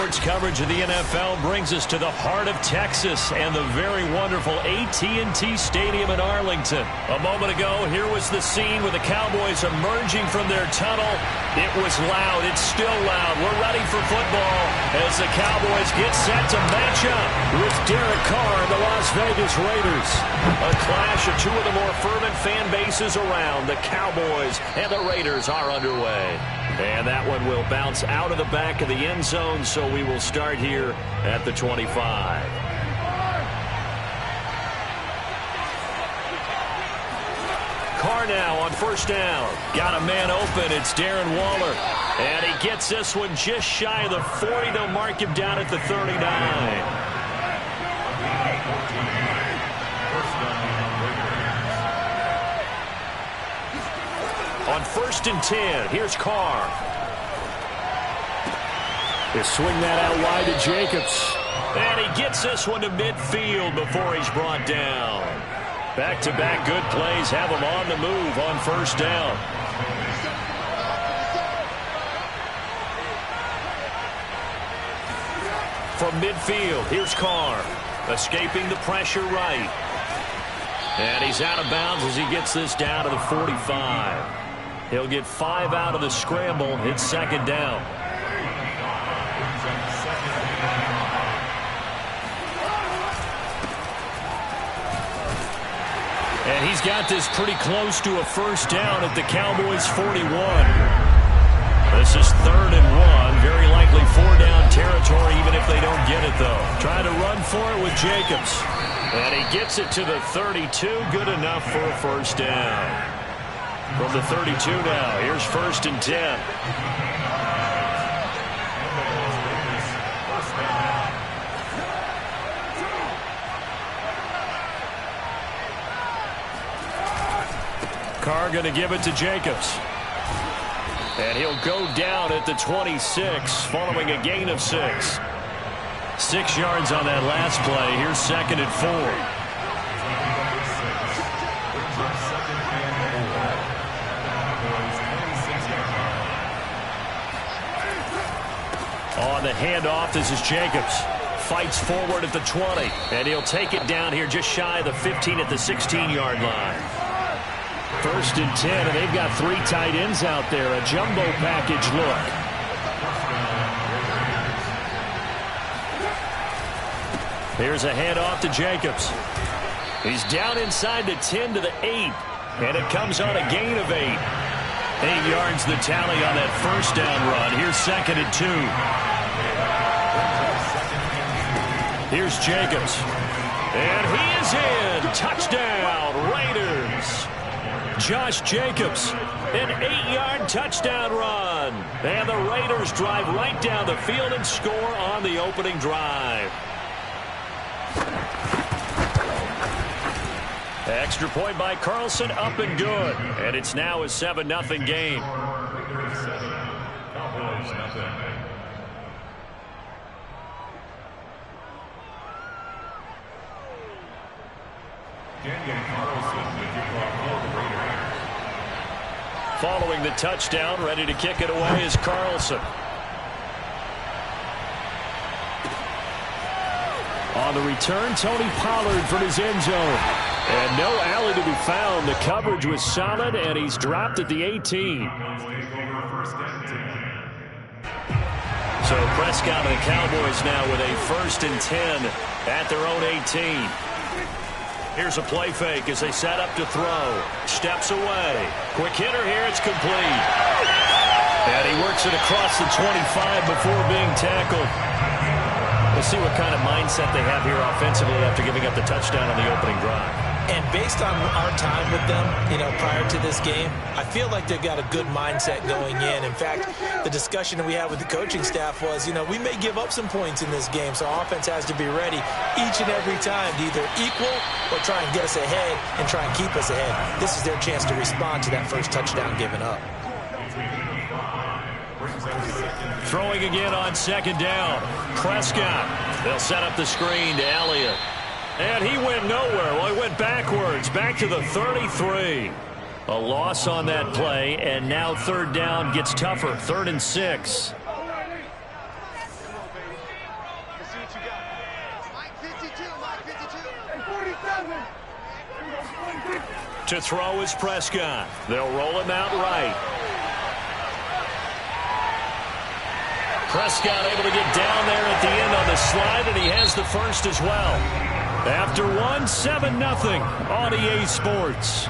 Sports coverage of the NFL brings us to the heart of Texas and the very wonderful AT&T Stadium in Arlington. A moment ago, here was the scene with the Cowboys emerging from their tunnel. It was loud. It's still loud. We're ready for football as the Cowboys get set to match up with Derek Carr and the Las Vegas Raiders. A clash of two of the more fervent fan bases around. The Cowboys and the Raiders are underway. And that one will bounce out of the back of the end zone, so we will start here at the 25. Carr now on first down. Got a man open. It's Darren Waller. And he gets this one just shy of the 40. They'll mark him down at the 39. On first and 10, here's Carr. They swing that out wide to Jacobs. And he gets this one to midfield before he's brought down. Back-to-back good plays have him on the move on first down. From midfield, here's Carr. Escaping the pressure right. And he's out of bounds as he gets this down to the 45. He'll get 5 out of the scramble. It's second down. And he's got this pretty close to a first down at the Cowboys' 41. This is 3rd and 1. Very likely 4-down territory even if they don't get it, though. Trying to run for it with Jacobs. And he gets it to the 32. Good enough for a first down. From the 32 now, here's first and 10. Carr going to give it to Jacobs. And he'll go down at the 26 following a gain of 6. 6 yards on that last play. Here's second and 4. On the handoff, this is Jacobs. Fights forward at the 20. And he'll take it down here just shy of the 15 at the 16-yard line. First and 10, and they've got 3 tight ends out there. A jumbo package look. Here's a handoff to Jacobs. He's down inside the 10 to the 8. And it comes on a gain of 8. 8 yards the tally on that first down run. Here's second and 2. Here's Jacobs. And he is in. Touchdown, Raiders. Josh Jacobs, an 8-yard touchdown run. And the Raiders drive right down the field and score on the opening drive. Extra point by Carlson, up and good. And it's now a 7-0 game. Following the touchdown, ready to kick it away is Carlson. On the return, Tony Pollard from his end zone. And no alley to be found. The coverage was solid, and he's dropped at the 18. So Prescott and the Cowboys now with a first and 10 at their own 18. Here's a play fake as they set up to throw. Steps away. Quick hitter here. It's complete. And he works it across the 25 before being tackled. We'll see what kind of mindset they have here offensively after giving up the touchdown on the opening drive. And based on our time with them, prior to this game, I feel like they've got a good mindset going in. In fact, the discussion that we had with the coaching staff was, we may give up some points in this game, so our offense has to be ready each and every time to either equal or try and get us ahead and try and keep us ahead. This is their chance to respond to that first touchdown given up. Throwing again on second down. Prescott. They'll set up the screen to Elliott. And he went nowhere. Well, he went backwards, back to the 33. A loss on that play, and now third down gets tougher. 3rd and 6. To throw is Prescott. They'll roll him out right. Prescott able to get down there at the end on the slide, and he has the first as well. After 1, 7-0 on EA Sports.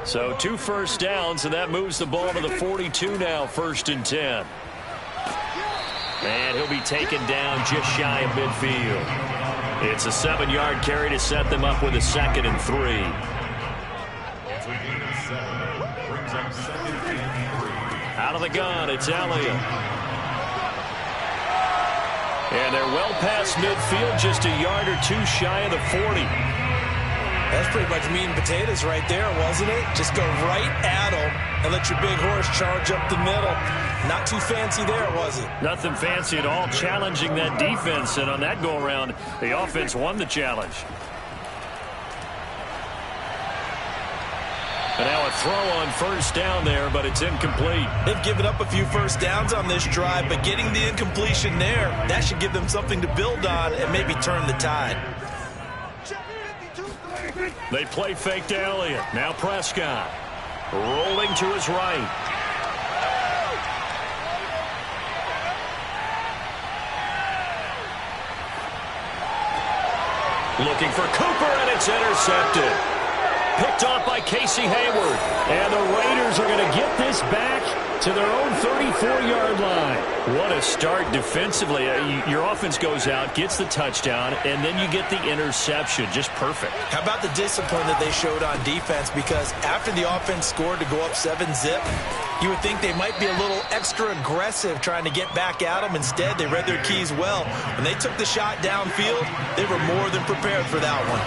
So 2 first downs, and that moves the ball to the 42 now, 1st and 10. And he'll be taken down just shy of midfield. It's a 7-yard carry to set them up with a 2nd and 3. Out of the gun, it's Elliott. And they're well past midfield, just a yard or 2 shy of the 40. That's pretty much meat and potatoes right there, wasn't it? Just go right at them and let your big horse charge up the middle. Not too fancy there, was it? Nothing fancy at all, challenging that defense. And on that go-around, the offense won the challenge. And now a throw on 1st down there, but it's incomplete. They've given up a few first downs on this drive, but getting the incompletion there, that should give them something to build on and maybe turn the tide. They play fake to Elliott. Now Prescott rolling to his right. Looking for Cooper, and it's intercepted. Picked off by Casey Hayward. And the Raiders are going to get this back to their own 34-yard line. What a start defensively. Your offense goes out, gets the touchdown, and then you get the interception. Just perfect. How about the discipline that they showed on defense? Because after the offense scored to go up 7-zip, you would think they might be a little extra aggressive trying to get back at them. Instead, they read their keys well. When they took the shot downfield, they were more than prepared for that one.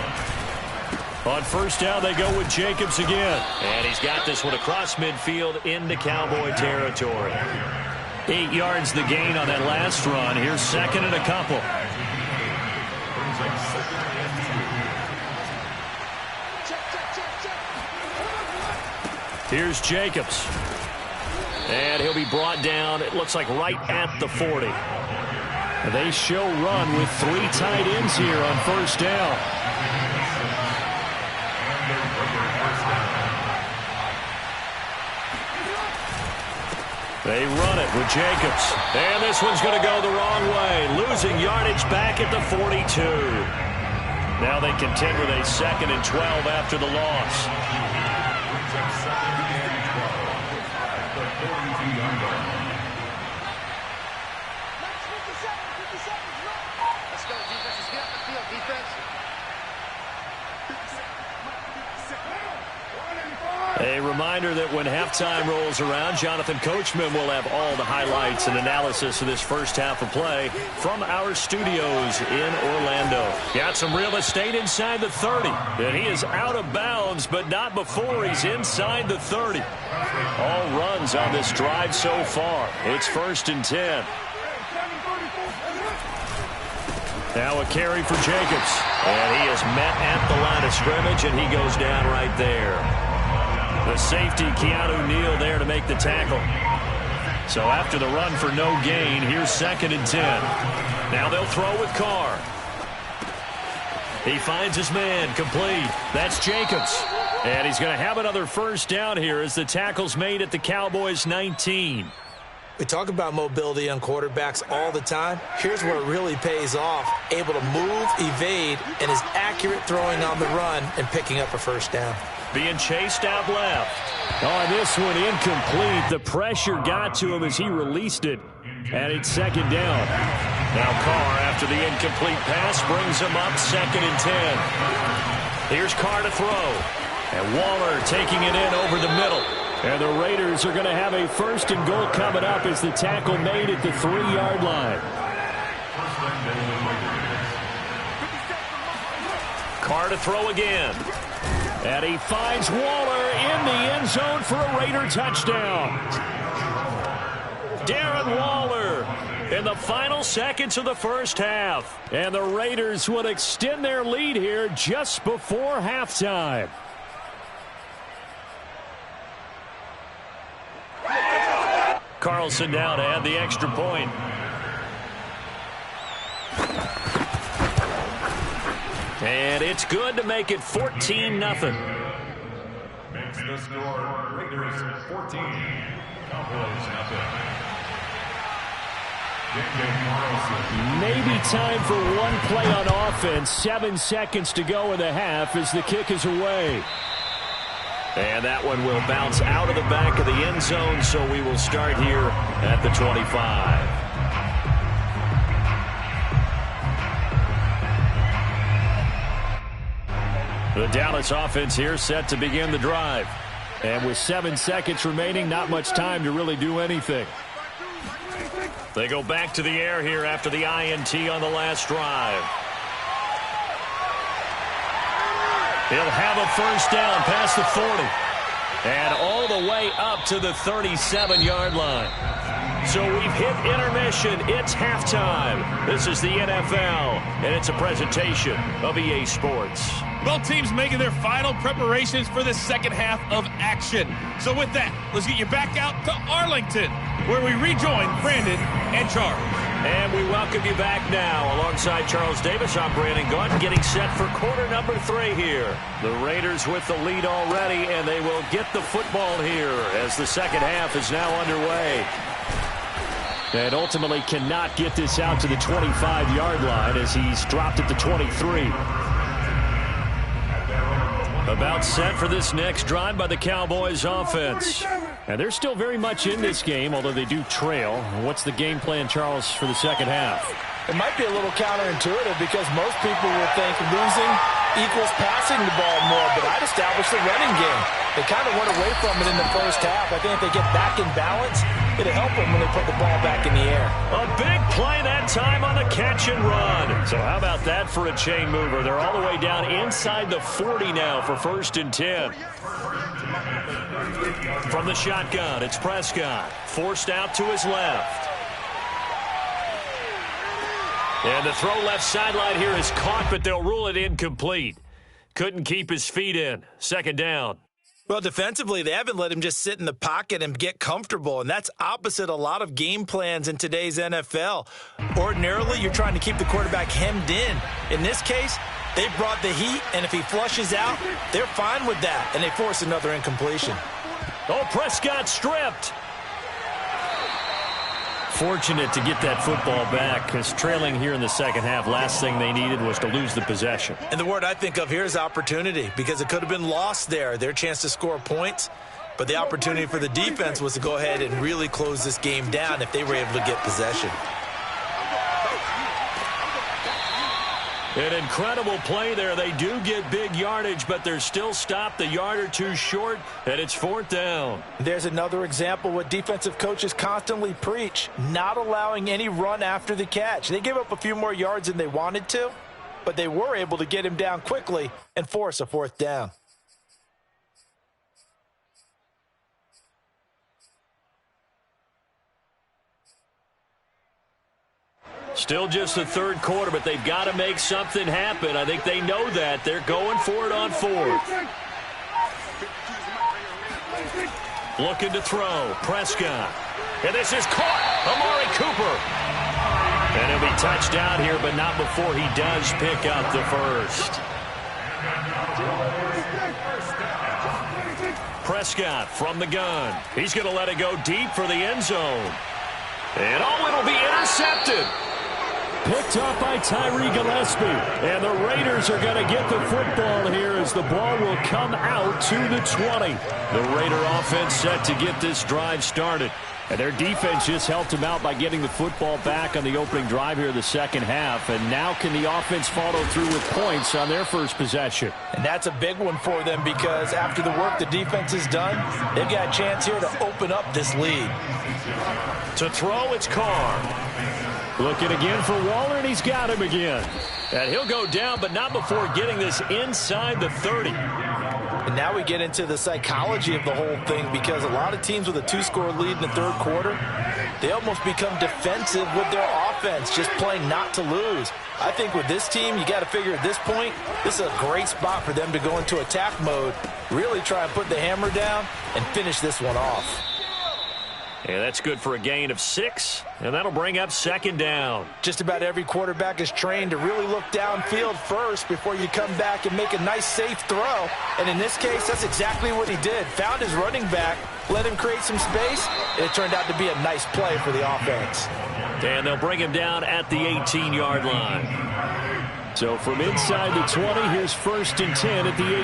On 1st down, they go with Jacobs again. And he's got this one across midfield into Cowboy territory. 8 yards the gain on that last run. Here's 2nd and a couple. Here's Jacobs. And he'll be brought down, it looks like right at the 40. They show run with 3 tight ends here on 1st down. They run it with Jacobs. And this one's going to go the wrong way. Losing yardage back at the 42. Now they contend with a 2nd and 12 after the loss. A reminder that when halftime rolls around, Jonathan Coachman will have all the highlights and analysis of this first half of play from our studios in Orlando. Got some real estate inside the 30. And he is out of bounds, but not before he's inside the 30. All runs on this drive so far. It's 1st and 10. Now a carry for Jacobs. And he is met at the line of scrimmage, and he goes down right there. The safety, Keanu Neal, there to make the tackle. So after the run for no gain, here's 2nd and 10. Now they'll throw with Carr. He finds his man, complete. That's Jacobs. And he's going to have another 1st down here as the tackle's made at the Cowboys' 19. We talk about mobility on quarterbacks all the time. Here's where it really pays off. Able to move, evade, and is accurate throwing on the run and picking up a 1st down. Being chased out left. On this one, incomplete. The pressure got to him as he released it. And it's 2nd down. Now Carr, after the incomplete pass, brings him up 2nd and 10. Here's Carr to throw. And Waller taking it in over the middle. And the Raiders are going to have a 1st and goal coming up as the tackle made at the 3-yard line. Carr to throw again. And he finds Waller in the end zone for a Raider touchdown. Darren Waller in the final seconds of the first half. And the Raiders would extend their lead here just before halftime. Carlson down to add the extra point. And it's good to make it 14-0. Makes the score Raiders 14, Cowboys nothing. Maybe time for one play on offense. 7 seconds to go in the half as the kick is away. And that one will bounce out of the back of the end zone, so we will start here at the 25. The Dallas offense here set to begin the drive. And with 7 seconds remaining, not much time to really do anything. They go back to the air here after the INT on the last drive. He'll have a first down past the 40. And all the way up to the 37-yard line. So we've hit intermission. It's halftime. This is the NFL, and it's a presentation of EA Sports. Both teams making their final preparations for the second half of action. So with that, let's get you back out to Arlington, where we rejoin Brandon and Charles. And we welcome you back now. Alongside Charles Davis, I'm Brandon Gaudin, getting set for quarter number 3 here. The Raiders with the lead already, and they will get the football here as the second half is now underway. And ultimately cannot get this out to the 25-yard line as he's dropped at the 23. About set for this next drive by the Cowboys offense. And they're still very much in this game, although they do trail. What's the game plan, Charles, for the second half? It might be a little counterintuitive because most people will think losing equals passing the ball more, but I'd establish the running game. They kind of went away from it in the first half. I think if they get back in balance, it'll help them when they put the ball back in the air. A big play that time on the catch and run. So how about that for a chain mover? They're all the way down inside the 40 now for 1st and 10. From the shotgun, it's Prescott. Forced out to his left. And the throw left sideline here is caught, but they'll rule it incomplete. Couldn't keep his feet in. 2nd down. Well, defensively, they haven't let him just sit in the pocket and get comfortable, and that's opposite a lot of game plans in today's NFL. Ordinarily, you're trying to keep the quarterback hemmed in. In this case, they brought the heat, and if he flushes out, they're fine with that, and they force another incompletion. Oh, Prescott stripped. Fortunate to get that football back because trailing here in the second half, last thing they needed was to lose the possession. And the word I think of here is opportunity because it could have been lost there, their chance to score points. But the opportunity for the defense was to go ahead and really close this game down if they were able to get possession. An incredible play there. They do get big yardage, but they're still stopped a yard or two short, and it's 4th down. There's another example what defensive coaches constantly preach, not allowing any run after the catch. They gave up a few more yards than they wanted to, but they were able to get him down quickly and force a 4th down. Still just the 3rd quarter, but they've got to make something happen. I think they know that. They're going for it on 4th. Looking to throw. Prescott. And this is caught. Amari Cooper. And he'll be touched down here, but not before he does pick up the first. Prescott from the gun. He's going to let it go deep for the end zone. And it'll be intercepted. Picked up by Tyree Gillespie. And the Raiders are going to get the football here as the ball will come out to the 20. The Raider offense set to get this drive started. And their defense just helped them out by getting the football back on the opening drive here in the second half. And now can the offense follow through with points on their first possession? And that's a big one for them because after the work the defense has done, they've got a chance here to open up this lead. To throw, it's Carr. Looking again for Waller, and he's got him again. And he'll go down, but not before getting this inside the 30. And now we get into the psychology of the whole thing because a lot of teams with a 2-score lead in the 3rd quarter, they almost become defensive with their offense, just playing not to lose. I think with this team, you got to figure at this point, this is a great spot for them to go into attack mode, really try and put the hammer down and finish this one off. And that's good for a gain of 6, and that'll bring up 2nd down. Just about every quarterback is trained to really look downfield first before you come back and make a nice, safe throw. And in this case, that's exactly what he did. Found his running back, let him create some space, and it turned out to be a nice play for the offense. And they'll bring him down at the 18-yard line. So from inside the 20, here's 1st and 10 at the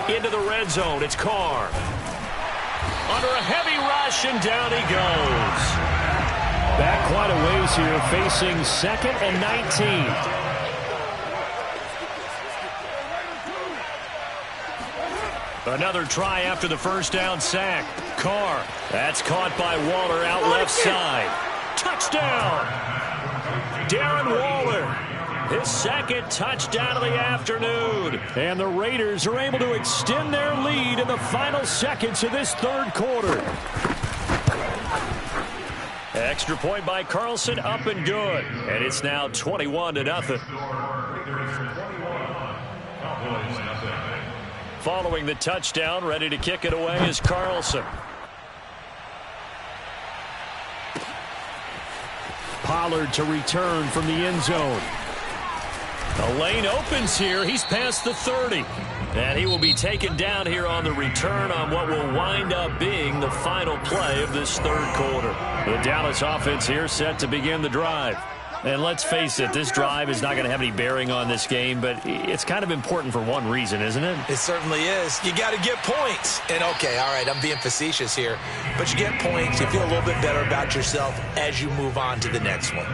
18. Into the red zone, it's Carr. Under a heavy rush, and down he goes. Back quite a ways here, facing 2nd and 19. Another try after the 1st down sack. Carr. That's caught by Waller out left side. Touchdown! Darren Waller. His 2nd touchdown of the afternoon. And the Raiders are able to extend their lead in the final seconds of this 3rd quarter. Extra point by Carlson, up and good. And it's now 21-0. Following the touchdown, ready to kick it away is Carlson. Pollard to return from the end zone. The lane opens here. He's past the 30. And he will be taken down here on the return on what will wind up being the final play of this 3rd quarter. The Dallas offense here set to begin the drive. And let's face it, this drive is not going to have any bearing on this game, but it's kind of important for one reason, isn't it? It certainly is. You got to get points. And, okay, all right, I'm being facetious here. But you get points, you feel a little bit better about yourself as you move on to the next one.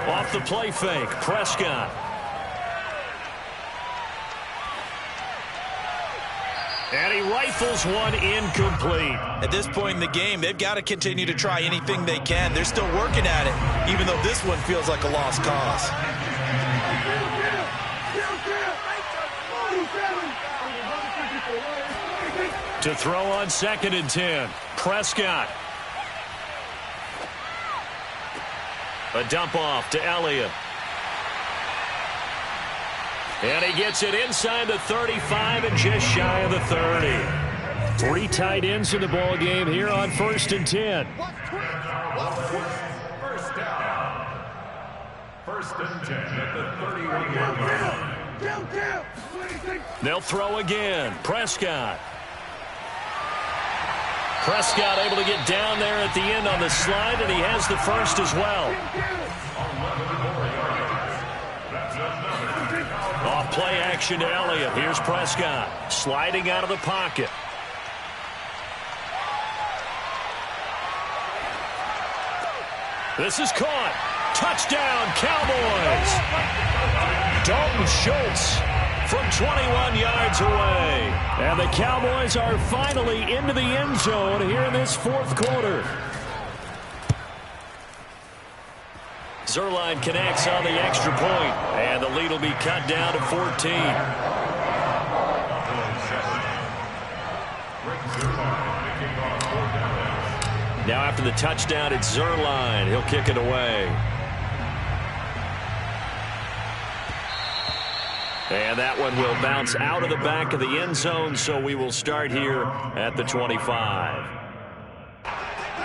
Off the play fake, Prescott. And he rifles one incomplete. At this point in the game, they've got to continue to try anything they can. They're still working at it, even though this one feels like a lost cause. To throw on 2nd and 10, Prescott. A dump off to Elliott. And he gets it inside the 35 and just shy of the 30. 3 tight ends in the ball game here on 1st and 10. First and 10 at the 31-yard line. They'll throw again. Prescott. Prescott able to get down there at the end on the slide, and he has the first as well. Off play action to Elliott. Here's Prescott sliding out of the pocket. This is caught. Touchdown, Cowboys. Dalton Schultz from 21 yards away. And the Cowboys are finally into the end zone here in this 4th quarter. Zuerlein connects on the extra point, and the lead will be cut down to 14. Now after the touchdown, it's Zuerlein. He'll kick it away. And that one will bounce out of the back of the end zone, so we will start here at the 25.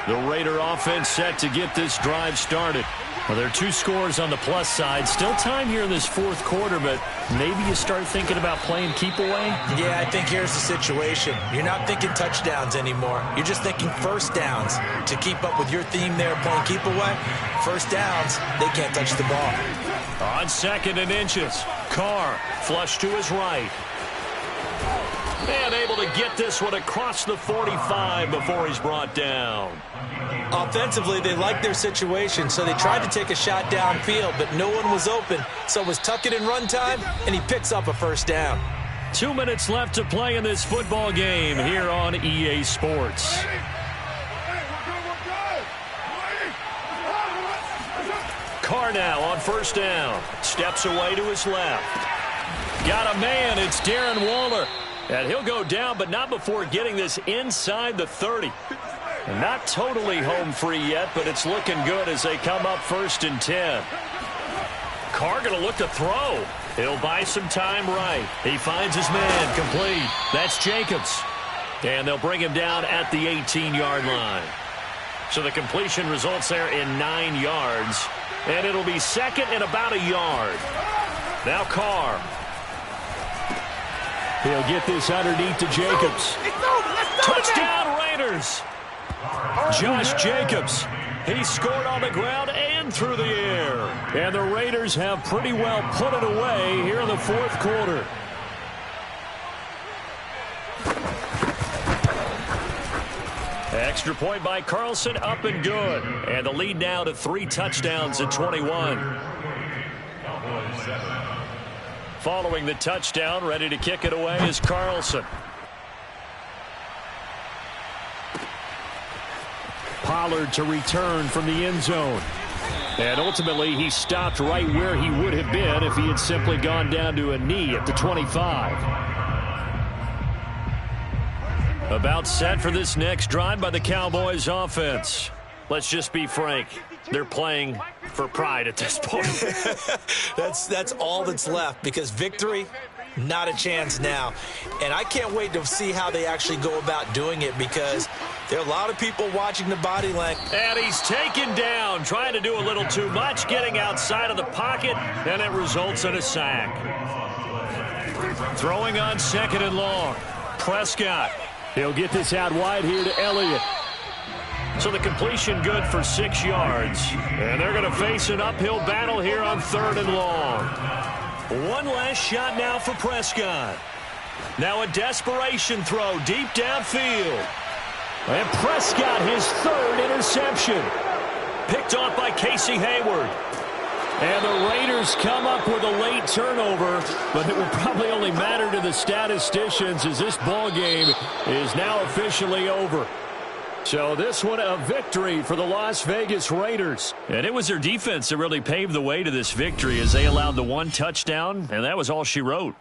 The Raider offense set to get this drive started. Well, there are 2 scores on the plus side. Still time here in this 4th quarter, but maybe you start thinking about playing keep away? Yeah, I think here's the situation. You're not thinking touchdowns anymore. You're just thinking first downs. To keep up with your theme there, playing keep away, first downs, they can't touch the ball. On 2nd and inches, Carr flush to his right. And able to get this one across the 45 before he's brought down. Offensively, they liked their situation, so they tried to take a shot downfield, but no one was open. So it was tuck it in run time, and he picks up a first down. 2 minutes left to play in this football game here on EA Sports. Carr now on 1st down. Steps away to his left. Got a man. It's Darren Waller. And he'll go down, but not before getting this inside the 30. And not totally home free yet, but it's looking good as they come up 1st and 10. Carr going to look to throw. He'll buy some time right. He finds his man complete. That's Jacobs. And they'll bring him down at the 18-yard line. So the completion results there in 9 yards. And it'll be second and about a yard. Now Carr. He'll get this underneath to Jacobs. Touchdown Raiders. Josh Jacobs. He scored on the ground and through the air. And the Raiders have pretty well put it away here in the fourth quarter. Extra point by Carlson, up and good. And the lead now to 3 touchdowns at 21. Following the touchdown, ready to kick it away is Carlson. Pollard to return from the end zone. And ultimately, he stopped right where he would have been if he had simply gone down to a knee at the 25. About set for this next drive by the Cowboys offense. Let's just be frank. They're playing for pride at this point. That's all that's left, because victory, not a chance now. And I can't wait to see how they actually go about doing it, because there are a lot of people watching the body language. And he's taken down, trying to do a little too much, getting outside of the pocket, and it results in a sack. Throwing on second and long. Prescott. He'll get this out wide here to Elliott. So the completion good for 6 yards. And they're going to face an uphill battle here on third and long. One last shot now for Prescott. Now a desperation throw deep downfield. And Prescott, his third interception. Picked off by Casey Hayward. And the Raiders come up with a late turnover, but it will probably only matter to the statisticians as this ball game is now officially over. So this one a victory for the Las Vegas Raiders. And it was their defense that really paved the way to this victory as they allowed the 1 touchdown, and that was all she wrote.